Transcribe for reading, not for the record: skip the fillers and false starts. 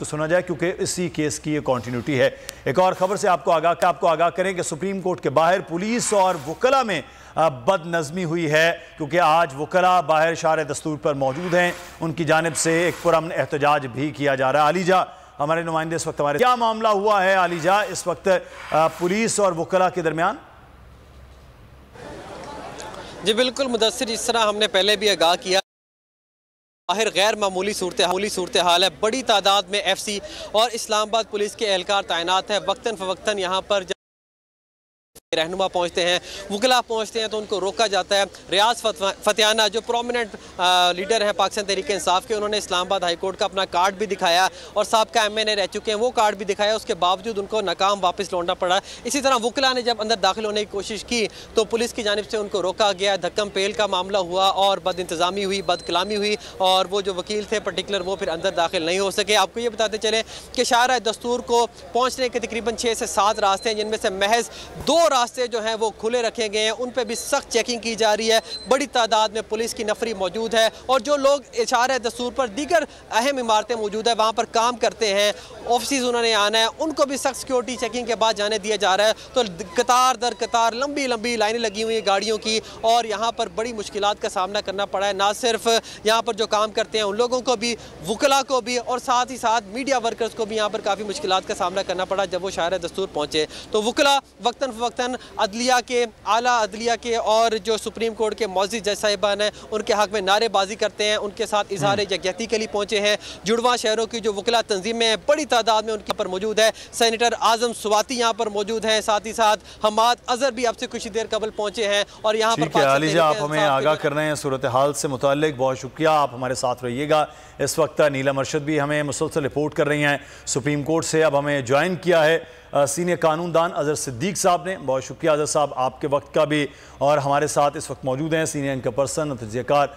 को सुना जाए, क्योंकि इसी केस की ये कॉन्टिन्यूटी है। एक और खबर से आपको आगाह करें कि सुप्रीम कोर्ट के बाहर पुलिस और वकला में बदनज़मी हुई है, क्योंकि आज वकला बाहर शार दस्तूर पर मौजूद हैं। उनकी जानिब से एक पुरअमन एहतजाज भी किया जा रहा है। आलिजा हमारे नुमाइंदे इस वक्त हमारे, क्या मामला हुआ है आलिजा इस वक्त पुलिस और वकला के दरमियान? जी बिल्कुल मुदस्सिर, जिस तरह हमने पहले भी आगाह किया, बाहर गैर मामूली सूरत हाल है। बड़ी तादाद में FC और इस्लामाबाद पुलिस के एहलकार तैनात है। वक्तन फ़वक्तन यहाँ पर रहनुमा पहुँचते हैं, वकला पहुँचते हैं तो उनको रोका जाता है। रियाज फतियाना जो प्रोमिनेंट लीडर हैं पाकिस्तान तहरीक इंसाफ के, उन्होंने इस्लामाबाद हाई कोर्ट का अपना कार्ड भी दिखाया और साबका MNA रह चुके हैं, वो कार्ड भी दिखाया। उसके बावजूद उनको नाकाम वापस लौटना पड़ा। इसी तरह वकला ने जब अंदर दाखिल होने की कोशिश की तो पुलिस की जानिब से उनको रोका गया। धक्कम पेल का मामला हुआ और बद इंतज़ामी हुई, बद कलामी हुई और वो जो वकील थे पर्टिकुलर वो फिर अंदर दाखिल नहीं हो सके। आपको ये बताते चले कि शार दस्तूर को पहुँचने के तकरीबन 6 से 7 रास्ते हैं, जिनमें से महज 2 रास्ते जो हैं वो खुले रखे गए हैं। उन पे भी सख्त चेकिंग की जा रही है। बड़ी तादाद में पुलिस की नफरी मौजूद है और जो लोग इशारे दस्तूर पर दीगर अहम इमारतें मौजूद है वहाँ पर काम करते हैं, ऑफिस उन्होंने आना है, उनको भी सख्त सिक्योरिटी चेकिंग के बाद जाने दिया जा रहा है। तो कतार दर कतार लंबी लंबी लाइनें लगी हुई हैं गाड़ियों की और यहाँ पर बड़ी मुश्किलात का सामना करना पड़ा है। ना सिर्फ यहाँ पर जो काम करते हैं उन लोगों को भी, वकला को भी और साथ ही साथ मीडिया वर्कर्स को भी यहाँ पर काफ़ी मुश्किलात का सामना करना पड़ा जब वो शार दस्तूर पहुँचे। तो वकला वक्तन फ़वक्तन अदलिया के, आला अदलिया के और जो सुप्रीम कोर्ट के मौजूद जज साहिबान हैं उनके हक में नारेबाजी करते हैं, उनके साथ इजहार यकजहती के लिए पहुँचे हैं। जुड़वा शहरों की जो वकला तंजीमें हैं बड़ी तादाद में उनके पर मौजूद है। सेनेटर आजम स्वाति यहाँ पर मौजूद हैं, साथ ही साथ हमाद अजहर भी आपसे कुछ ही देर कबल पहुँचे हैं और यहाँ पर आलिजा आप हमें आगाह कर रहे हैं सूरत हाल से मुताल्लिक, बहुत शुक्रिया, आप हमारे साथ रहिएगा। इस वक्त नीलम अरशद भी हमें मुसलसल रिपोर्ट कर रही हैं सुप्रीम कोर्ट से। अब हमें ज्वाइन किया है सीनियर कानूनदान अजहर सिद्दीक साहब ने। बहुत शुक्रिया अजहर साहब आपके वक्त का भी, और हमारे साथ इस वक्त मौजूद हैं सीनियर इनका पर्सन तजज़ियाकार